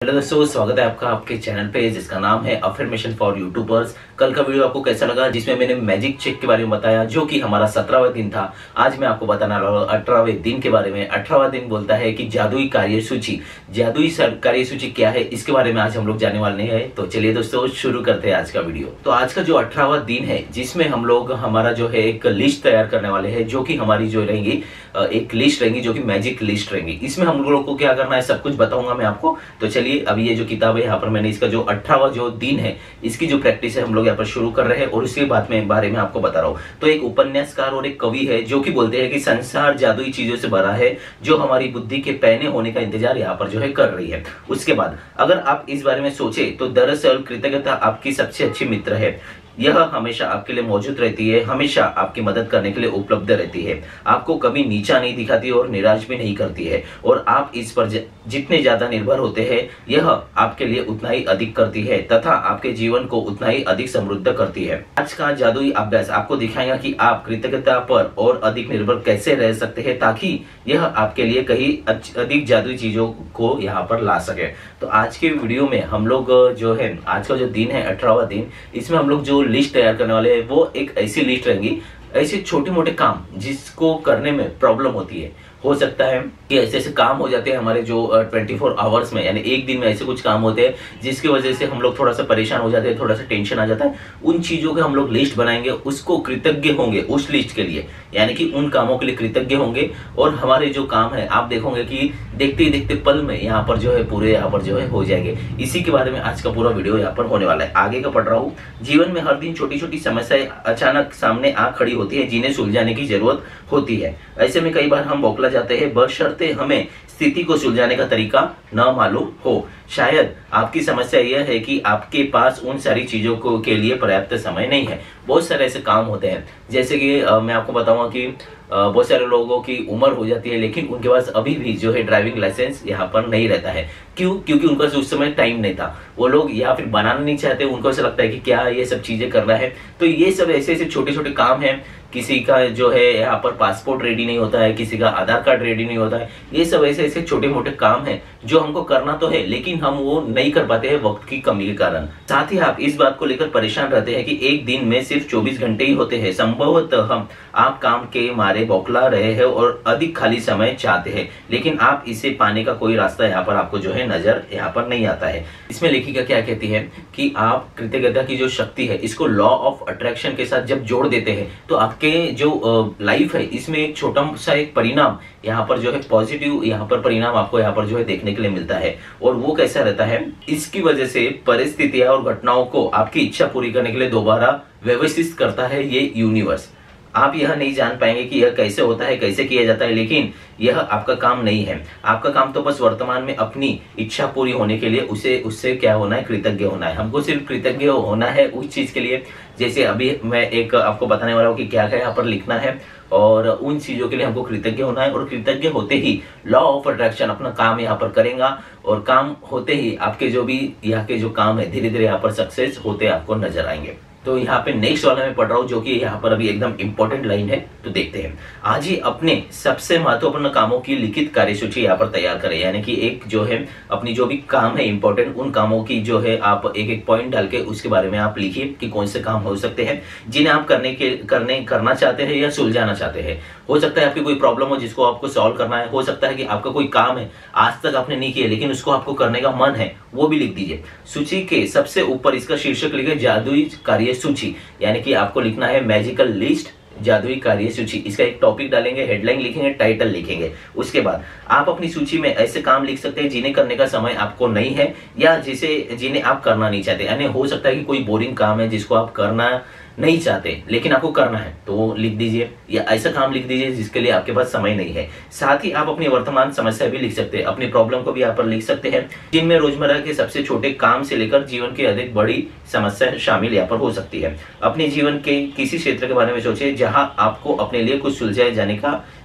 Hello दोस्तों, स्वागत है आपका आपके चैनल पे जिसका नाम है अफर्मेशन फॉर यूट्यूबर्स। कल का वीडियो आपको कैसा लगा, जिसमें मैंने मैजिक चेक के बारे में बताया जो कि हमारा 17वां दिन था। आज मैं आपको बताना रहा हूँ 18वें दिन के बारे में। 18वां दिन बोलता है कि जादुई कार्य सूची। जादुई कार्य सूची क्या है, इसके बारे में आज हम लोग जानने वाले हैं। तो चलिए दोस्तों, शुरू करते हैं आज का वीडियो। तो आज का जो 18वां दिन है, जिसमें हम लोग हमारा जो है एक लिस्ट तैयार करने वाले हैं, जो कि हमारी जो रहेंगी एक लिस्ट रहेंगी, जो कि मैजिक लिस्ट रहेंगी। इसमें हम लोगों को क्या करना है सब कुछ बताऊंगा मैं आपको। तो चलिए, अभी ये जो किताब है यहाँ पर मैंने इसका जो 18वां जो दिन है, इसकी जो प्रैक्टिस है हम लोग यहाँ पर शुरू कर रहे हैं और उसके बाद में बारे में आपको बता रहा हूँ। तो एक उपन्यासकार और एक कवि है जो कि बोलते हैं कि संसार जादुई चीजों से भरा है जो हमारी बुद्धि के पैने होने का इंतजार यहाँ पर जो है कर रही है। उसके बाद अगर आप इस बारे में सोचे तो दरअसल कृतज्ञता आपकी सबसे अच्छी मित्र है। यह हमेशा आपके लिए मौजूद रहती है, हमेशा आपकी मदद करने के लिए उपलब्ध रहती है, आपको कभी नीचा नहीं दिखाती और निराश भी नहीं करती है। और आप इस पर जितने ज्यादा निर्भर होते हैं, यह आपके लिए उतना ही अधिक करती है तथा आपके जीवन को उतना ही अधिक समृद्ध करती है। आज का जादुई अभ्यास आपको दिखाएगा कि आप कृतज्ञता पर और अधिक निर्भर कैसे रह सकते हैं, ताकि यह आपके लिए कहीं अधिक जादुई चीजों को यहाँ पर ला सके। तो आज के वीडियो में हम लोग जो है, आज का जो दिन है 18वां दिन, इसमें हम लोग जो लिस्ट तैयार करने वाले हैं वो एक ऐसी लिस्ट रहेंगी, ऐसे छोटे मोटे काम जिसको करने में प्रॉब्लम होती है। हो सकता है कि ऐसे ऐसे काम हो जाते हैं हमारे जो 24 आवर्स में, यानी एक दिन में ऐसे कुछ काम होते हैं जिसकी वजह से हम लोग थोड़ा सा परेशान हो जाते हैं, थोड़ा सा टेंशन आ जाता है। उन चीजों के हम लोग लिस्ट बनाएंगे, उसको कृतज्ञ होंगे उस लिस्ट के लिए, यानी कि उन कामों के लिए कृतज्ञ होंगे। और हमारे जो काम है आप देखोगे कि देखते ही देखते पल में यहाँ पर जो है पूरे यहाँ पर जो है हो जाएंगे। इसी के बारे में आज का पूरा वीडियो यहाँ पर होने वाला है। आगे का पढ़ रहा हूँ। जीवन में हर दिन छोटी छोटी समस्याएं अचानक सामने आ खड़ी होती है जिन्हें सुलझाने की जरूरत होती है। ऐसे में कई बार हम बौखला जाते हैं, बशर्ते हमें स्थिति को सुलझाने का तरीका न मालूम हो। शायद आपकी समस्या यह है कि आपके पास उन सारी चीजों को के लिए पर्याप्त समय नहीं है। बहुत सारे ऐसे काम होते हैं, जैसे कि मैं आपको बताऊंगा कि बहुत सारे लोगों की उम्र हो जाती है लेकिन उनके पास अभी भी जो है ड्राइविंग लाइसेंस यहाँ पर नहीं रहता है। क्यों? क्योंकि उनका उस समय टाइम नहीं था। वो लोग या फिर बनाना नहीं चाहते, उनको ऐसा लगता है कि क्या ये सब चीजें करना है। तो ये सब ऐसे ऐसे छोटे छोटे काम हैं। किसी का जो है यहाँ पर पासपोर्ट रेडी नहीं होता है, किसी का आधार कार्ड रेडी नहीं होता है। ये सब ऐसे ऐसे छोटे मोटे काम हैं जो हमको करना तो है, लेकिन हम वो नहीं कर पाते हैं वक्त की कमी के कारण। साथ ही आप इस बात को लेकर परेशान रहते हैं कि एक दिन में सिर्फ 24 घंटे ही होते हैं। संभवतः आप काम के मारे बौखला रहे हैं और अधिक खाली समय चाहते हैं, लेकिन आप इसे पाने का कोई रास्ता यहाँ पर आपको जो है नजर यहाँ पर नहीं आता है। इसमें लेखिका क्या कहती है कि आप कृतज्ञता की जो शक्ति है, इसको लॉ ऑफ अट्रैक्शन के साथ जब जोड़ देते हैं तो आपके जो लाइफ है, इसमें एक छोटा सा एक परिणाम यहाँ पर जो है पॉजिटिव यहाँ पर परिणाम आपको यहाँ पर जो है देखने के लिए मिलता है। और वो कैसा रहता है, इसकी वजह से परिस्थितियां और घटनाओं को आपकी इच्छा पूरी करने के लिए दोबारा व्यवस्थित करता है ये यूनिवर्स। आप यह नहीं जान पाएंगे कि यह कैसे होता है, कैसे किया जाता है, लेकिन यह आपका काम नहीं है। आपका काम तो बस वर्तमान में अपनी इच्छा पूरी होने के लिए उससे क्या होना है, कृतज्ञ होना है। हमको सिर्फ कृतज्ञ होना है उस चीज के लिए। जैसे अभी मैं एक आपको बताने वाला हूँ कि क्या क्या यहाँ पर लिखना है, और उन चीजों के लिए हमको कृतज्ञ होना है। और कृतज्ञ होते ही लॉ ऑफ अट्रैक्शन अपना काम यहाँ पर करेगा, और काम होते ही आपके जो भी यहाँ के जो काम है धीरे धीरे यहाँ पर सक्सेस होते आपको नजर आएंगे। तो यहाँ पे नेक्स्ट वाला मैं पढ़ रहा हूँ, जो कि यहाँ पर अभी एकदम इंपॉर्टेंट लाइन है। तो देखते हैं। आज ही अपने सबसे महत्वपूर्ण कामों की लिखित कार्यसूची यहाँ पर तैयार करें, यानी कि एक जो है अपनी जो भी काम है इंपॉर्टेंट, उन कामों की जो है आप एक एक पॉइंट डाल के उसके बारे में आप लिखिए कि कौन से काम हो सकते हैं जिन्हें आप करना चाहते हैं या सुलझाना चाहते हैं। हो सकता है आपकी कोई प्रॉब्लम हो जिसको आपको सॉल्व करना है। हो सकता है कि आपका कोई काम है आज तक आपने नहीं किया लेकिन उसको आपको करने का मन है, वो भी लिख दीजिए। सूची के सबसे ऊपर इसका शीर्षक लिखे जादुई कार्य सूची, यानी कि आपको लिखना है मैजिकल लिस्ट, जादुई कार्य सूची। इसका एक टॉपिक डालेंगे, हेडलाइन लिखेंगे, टाइटल लिखेंगे। उसके बाद आप अपनी सूची में ऐसे काम लिख सकते हैं जिन्हें करने का समय आपको नहीं है या जिन्हें आप करना नहीं चाहते। यानी हो सकता है कि कोई बोरिंग काम है जिसको आप करना नहीं चाहते लेकिन आपको करना है, तो वो लिख दीजिए। या ऐसा काम लिख दीजिए जिसके लिए आपके पास समय नहीं है। साथ ही आप अपनी वर्तमान समस्या भी लिख सकते हैं, अपनी प्रॉब्लम को भी यहाँ पर लिख सकते हैं, जिनमें रोजमर्रा के सबसे छोटे काम से लेकर जीवन की अधिक बड़ी समस्या शामिल यहाँ पर हो सकती है। अपने जीवन के किसी क्षेत्र के बारे में सोचिए जहां आपको अपने लिए कुछ सुलझाए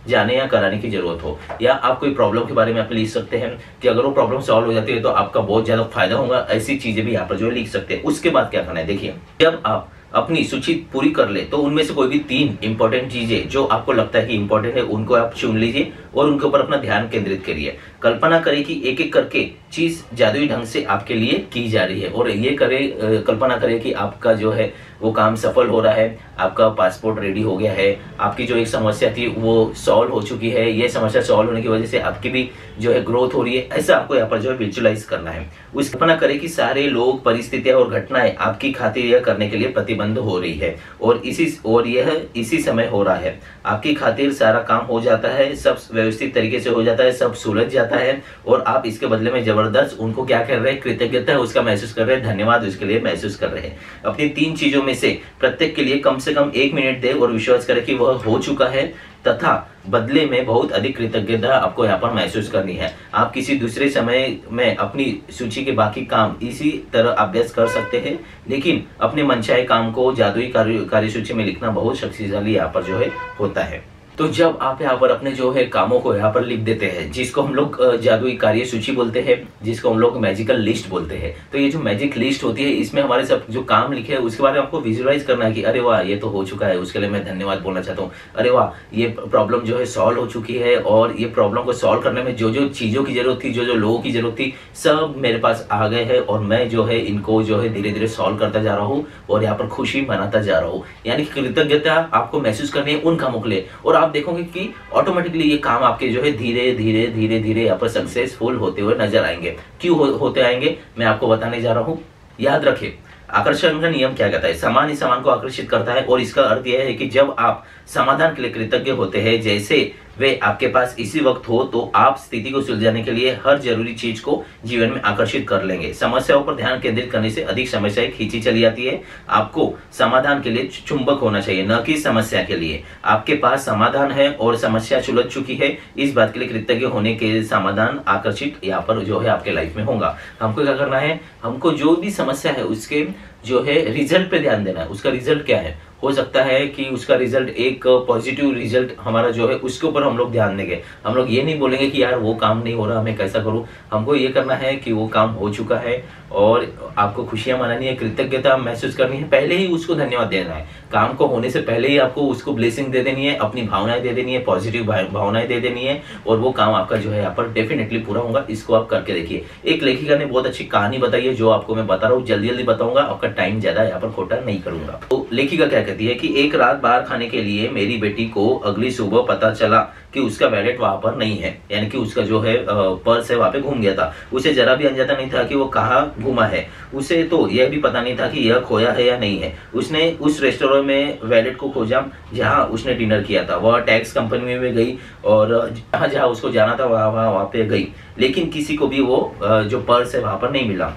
जाने या कराने की जरूरत हो। या आप कोई प्रॉब्लम के बारे में आप लिख सकते हैं कि अगर वो प्रॉब्लम सॉल्व हो जाती है तो आपका बहुत ज्यादा फायदा होगा। ऐसी चीजें भी यहाँ पर जो लिख सकते हैं। उसके बाद क्या करना है, देखिए, जब आप अपनी सूची पूरी कर ले तो उनमें से कोई भी 3 इंपॉर्टेंट चीजें जो आपको लगता है कि इंपॉर्टेंट है उनको आप चुन लीजिए और उनके ऊपर अपना ध्यान केंद्रित करिए। कल्पना करें कि एक एक करके चीज जादुई ढंग से आपके लिए की जा रही है, और ये कल्पना करें कि आपका जो है वो काम सफल हो रहा है, आपका पासपोर्ट रेडी हो गया है, आपकी जो एक समस्या थी वो सॉल्व हो चुकी है, ये समस्या सॉल्व होने की वजह से आपकी भी जो है ग्रोथ हो रही है। ऐसा आपको यहाँ पर जो है विजुअलाइज करना है। उस कल्पना करें कि सारे लोग, परिस्थितियां और घटनाएं आपकी खातिर यह करने के लिए प्रतिबंध हो रही है, और यह इसी समय हो रहा है। आपकी खातिर सारा काम हो जाता है, सब व्यवस्थित तरीके से हो जाता है, सब सुलझ जाता है, और आप इसके बदले में जबरदस्त उनको क्या कर रहे हैं, कृतज्ञता है उसका महसूस कर रहे हैं, धन्यवाद उसके लिए महसूस कर रहे हैं। अपनी 3 चीजों में से प्रत्येक के लिए कम से कम 1 मिनट दे और विश्वास करें कि वह हो चुका है, तथा बदले में बहुत अधिक कृतज्ञता आपको यहाँ पर महसूस करनी है। आप किसी दूसरे समय में अपनी सूची के बाकी काम इसी तरह अभ्यास कर सकते हैं, लेकिन अपने मनचाहे काम को जादुई कार्यसूची में लिखना बहुत शक्तिशाली यहाँ पर जो है होता है। तो जब आप यहाँ पर अपने जो है कामों को यहाँ पर लिख देते हैं, जिसको हम लोग जादुई कार्य सूची बोलते हैं, जिसको हम लोग मैजिकल लिस्ट बोलते हैं, तो ये जो मैजिक लिस्ट होती है इसमें हमारे सब जो काम लिखे हैं उसके बारे में आपको विजुअलाइज करना है कि अरे वाह ये तो हो चुका है, उसके लिए मैं धन्यवाद बोलना चाहता हूँ। अरे वाह ये प्रॉब्लम जो है सॉल्व हो चुकी है, और ये प्रॉब्लम को सॉल्व करने में जो जो चीजों की जरूरत थी, जो जो लोगों की जरूरत थी, सब मेरे पास आ गए हैं, और मैं जो है इनको जो है धीरे धीरे सॉल्व करता जा रहा हूँ और यहाँ पर खुशी मनाता जा रहा हूँ। यानी कृतज्ञता आपको महसूस करनी है उन कामों के लिए, और आप देखोगे कि ऑटोमेटिकली ये काम आपके जो है धीरे धीरे धीरे धीरे यहाँ पर सक्सेसफुल होते हुए नजर आएंगे। क्यों होते आएंगे मैं आपको बताने जा रहा हूँ। याद रखें, आकर्षण का नियम क्या कहता है, समान ही समान को आकर्षित करता है, और इसका अर्थ यह है कि जब आप समाधान के लिए कृतज्ञ होते हैं, जैसे वे आपके पास इसी वक्त हो, तो आप स्थिति को सुलझाने के लिए हर जरूरी चीज को जीवन में आकर्षित कर लेंगे। समस्याओं पर ध्यान केंद्रित करने से अधिक समस्याएं खींची चली जाती है। आपको समाधान के लिए चुंबक होना चाहिए, न कि समस्या के लिए। आपके पास समाधान है और समस्या सुलझ चुकी है, इस बात के लिए कृतज्ञ होने के समाधान आकर्षित यहाँ पर जो है आपके लाइफ में होगा। हमको क्या करना है, हमको जो भी समस्या है उसके जो है रिजल्ट पे ध्यान देना है। उसका रिजल्ट क्या है, हो सकता है कि उसका रिजल्ट एक पॉजिटिव रिजल्ट हमारा जो है उसके ऊपर हम लोग ध्यान देंगे। हम लोग ये नहीं बोलेंगे कि यार वो काम नहीं हो रहा, मैं कैसा करूं। हमको ये करना है कि वो काम हो चुका है और आपको खुशियां मनानी है, कृतज्ञता महसूस करनी है, पहले ही उसको धन्यवाद देना है। काम को होने से पहले ही आपको उसको ब्लेसिंग दे देनी है, अपनी भावनाएं दे देनी है, पॉजिटिव भावनाएं दे देनी है, और वो काम आपका जो है यहाँ पर डेफिनेटली पूरा होगा। इसको आप करके देखिए। एक लेखिका ने बहुत अच्छी कहानी बताई है जो आपको मैं बता रहा हूँ, जल्दी जल्दी बताऊंगा, आपका टाइम ज्यादा यहाँ पर खोटा नहीं करूंगा। तो लेखिका क्या कहती है कि एक रात बाहर खाने के लिए मेरी बेटी को अगली सुबह पता चला कि उसका वैलेट वहां पर नहीं है, यानी कि उसका जो है पर्स है वहां पे घूम गया था। उसे जरा भी अंदाजा नहीं था कि वो कहाँ घुमा है। उसे तो यह भी पता नहीं था कि यह खोया है या नहीं है। उसने उस रेस्टोरेंट में वैलेट को खोजा जहां उसने डिनर किया था। वह टैक्स कंपनी में गई और जहां जहां उसको जाना था वहां पे गई, लेकिन किसी को भी वो जो पर्स है वहां पर नहीं मिला।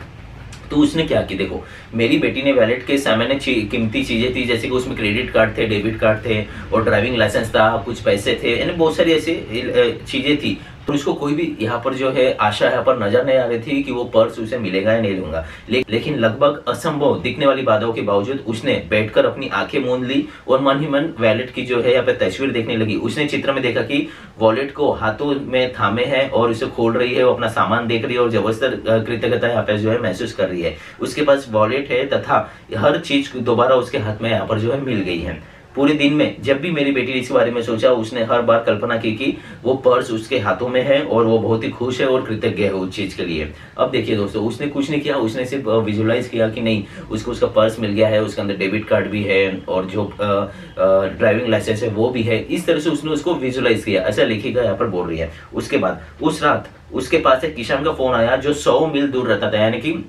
तो उसने क्या की, देखो मेरी बेटी ने वैलेट के सामने कीमती चीजें थी, जैसे कि उसमें क्रेडिट कार्ड थे, डेबिट कार्ड थे और ड्राइविंग लाइसेंस था, कुछ पैसे थे, यानी बहुत सारी ऐसी चीजें थी। तो उसको कोई भी यहाँ पर जो है आशा यहाँ पर नजर नहीं आ रही थी कि वो पर्स उसे मिलेगा या नहीं लूंगा। लेकिन लगभग असंभव दिखने वाली बाधाओं के बावजूद उसने बैठकर अपनी आंखें मूंद ली और मन ही मन वैलेट की जो है यहाँ पे तस्वीर देखने लगी। उसने चित्र में देखा कि वॉलेट को हाथों में थामे है और उसे खोल रही है, वो अपना सामान देख रही है और जबरदस्त कृतज्ञता यहाँ पे जो है महसूस कर रही है। उसके पास वॉलेट है तथा हर चीज दोबारा उसके हाथ में यहाँ पर जो है मिल गई है। पूरे दिन में जब भी मेरी बेटी ने इसके बारे में सोचा, उसने हर बार कल्पना की कि वो पर्स उसके हाथों में है और वो बहुत ही खुश है और कृतज्ञ है उस चीज के लिए। अब देखिए दोस्तों, उसने कुछ नहीं किया, उसने सिर्फ विजुअलाइज किया कि नहीं उसको उसका पर्स मिल गया है, उसके अंदर डेबिट कार्ड भी है और जो ड्राइविंग लाइसेंस है वो भी है। इस तरह से उसने उसको विजुअलाइज किया, ऐसा लेखिका यहाँ पर बोल रही है। उसके बाद उस रात उसके पास एक किसान का फोन आया जो 100 मील दूर रहता था, यानी कि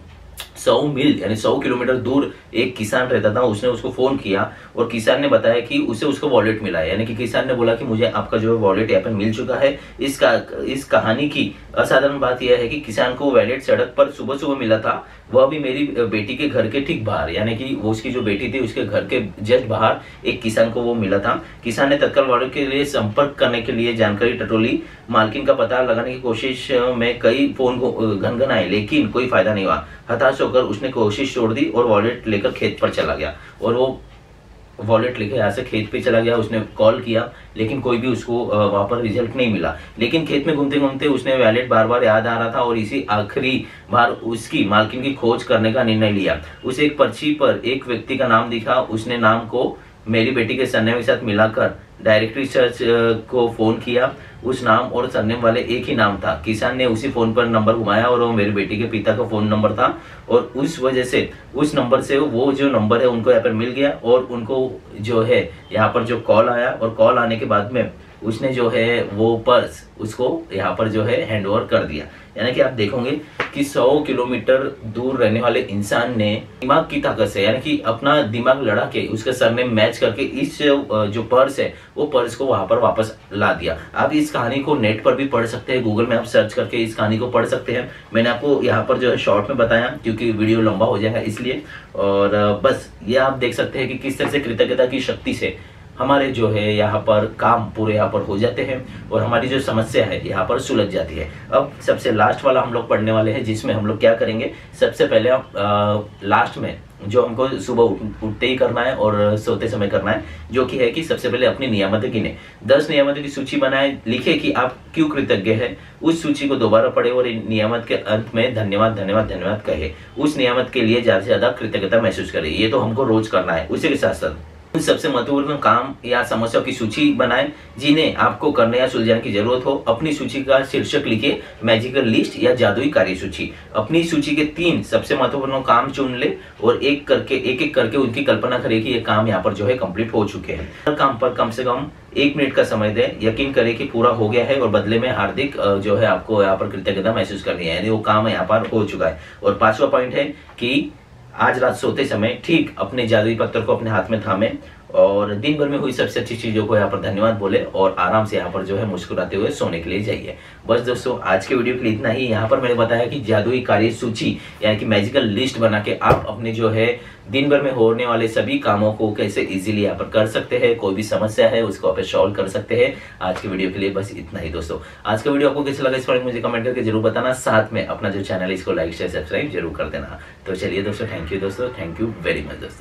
100 मील यानी 100 किलोमीटर दूर एक किसान रहता था। उसने उसको फोन किया और किसान ने बताया कि उसे उसका वॉलेट मिला है, यानी कि किसान ने बोला कि मुझे आपका जो है वॉलेट यहाँ पर मिल चुका है। इस कहानी की असाधारण बात यह है कि किसान को वॉलेट सड़क पर सुबह सुबह मिला था, वह भी मेरी बेटी के घर के ठीक बाहर, यानी कि वो उसकी जो बेटी थी उसके घर के जस्ट बाहर एक किसान को वो मिला था। किसान ने तत्काल वॉलेट के लिए संपर्क करने के लिए जानकारी टटोली। मालकिन का पता लगाने की कोशिश में कई फोन घनघनाए, लेकिन कोई फायदा नहीं हुआ। हताश होकर उसने कोशिश छोड़ दी और वॉलेट लेकर खेत पर चला गया। और वो वॉलेट लेकर यहाँ से खेत पे चला गया। उसने कॉल किया लेकिन कोई भी उसको वहां पर रिजल्ट नहीं मिला। लेकिन खेत में घूमते घूमते उसने वॉलेट बार बार याद आ रहा था और इसी आखिरी बार उसकी मालकिन की खोज करने का निर्णय लिया। उसे एक पर्ची पर एक व्यक्ति का नाम दिखा। उसने नाम को मेरी बेटी के सरनेम के साथ मिलाकर डायरेक्टरी सर्च को फोन किया, उस नाम और सरनेम वाले एक ही नाम था। किसान ने उसी फोन पर नंबर घुमाया और वो मेरी बेटी के पिता का फोन नंबर था, और उस वजह से उस नंबर से वो जो नंबर है उनको यहाँ पर मिल गया, और उनको जो है यहाँ पर जो कॉल आया, और कॉल आने के बाद में उसने जो है वो पर्स उसको यहाँ पर जो है हैंड ओवर कर दिया। यानी कि आप देखोगे कि 100 किलोमीटर दूर रहने वाले इंसान ने दिमाग की ताकत से, यानी कि अपना दिमाग लड़ा के उसके सरनेम मैच करके इस जो पर्स है वो पर्स को वहां पर वापस ला दिया। आप इस कहानी को नेट पर भी पढ़ सकते हैं, गूगल में आप सर्च करके इस कहानी को पढ़ सकते हैं। मैंने आपको यहाँ पर जो है शॉर्ट में बताया क्योंकि वीडियो लंबा हो जाएगा इसलिए, और बस ये आप देख सकते हैं कि किस तरह से कृतज्ञता की शक्ति से हमारे जो है यहाँ पर काम पूरे यहाँ पर हो जाते हैं और हमारी जो समस्या है यहाँ पर सुलझ जाती है। अब सबसे लास्ट वाला हम लोग पढ़ने वाले हैं, जिसमें हम लोग क्या करेंगे, सबसे पहले लास्ट में जो हमको सुबह उठते ही करना है और सोते समय करना है, जो कि है कि सबसे पहले अपनी नियामतें गिने, 10 नियामतों की सूची बनाए, लिखे कि आप क्यों कृतज्ञ है, उस सूची को दोबारा पढ़े और इन नियामत के अंत में धन्यवाद धन्यवाद धन्यवाद कहे, उस नियामत के लिए ज्यादा से ज्यादा कृतज्ञता महसूस करे। ये तो हमको रोज करना है। उसी के साथ साथ उन सबसे महत्वपूर्ण काम या समस्याओं की सूची बनाएं जिन्हें आपको करने या सुलझाने की जरूरत हो। अपनी सूची का शीर्षक लिखिए मैजिकल लिस्ट या जादुई कार्य सूची। अपनी सूची के 3 सबसे महत्वपूर्ण काम चुन ले और एक एक करके उनकी कल्पना करें कि ये काम यहाँ पर जो है कंप्लीट हो चुके हैं। हर काम पर कम से कम 1 मिनट का समय दें, यकीन करें कि पूरा हो गया है और बदले में हार्दिक जो है आपको यहाँ पर कृतज्ञता महसूस करनी है, यानी वो काम यहाँ पर हो चुका है। और 5वां पॉइंट है कि आज रात सोते समय ठीक अपने जादुई पत्थर को अपने हाथ में थामे और दिन भर में हुई सबसे अच्छी चीजों को यहाँ पर धन्यवाद बोले और आराम से यहाँ पर जो है मुस्कुराते हुए सोने के लिए जाइए। बस दोस्तों, आज के वीडियो के लिए इतना ही। यहाँ पर मैंने बताया कि जादुई कार्य सूची यानी कि मैजिकल लिस्ट बना के आप अपने जो है दिन भर में होने वाले सभी कामों को कैसे इजीली यहाँ पर कर सकते हैं। कोई भी समस्या है उसको आप सॉल्व कर सकते हैं। आज के वीडियो के लिए बस इतना ही दोस्तों। आज का वीडियो आपको कैसा लगा इस बारे में मुझे कमेंट करके जरूर बताना। साथ में अपना जो चैनल है इसको लाइक शेयर सब्सक्राइब जरूर कर देना। तो चलिए दोस्तों, थैंक यू दोस्तों, थैंक यू वेरी मच दोस्तों।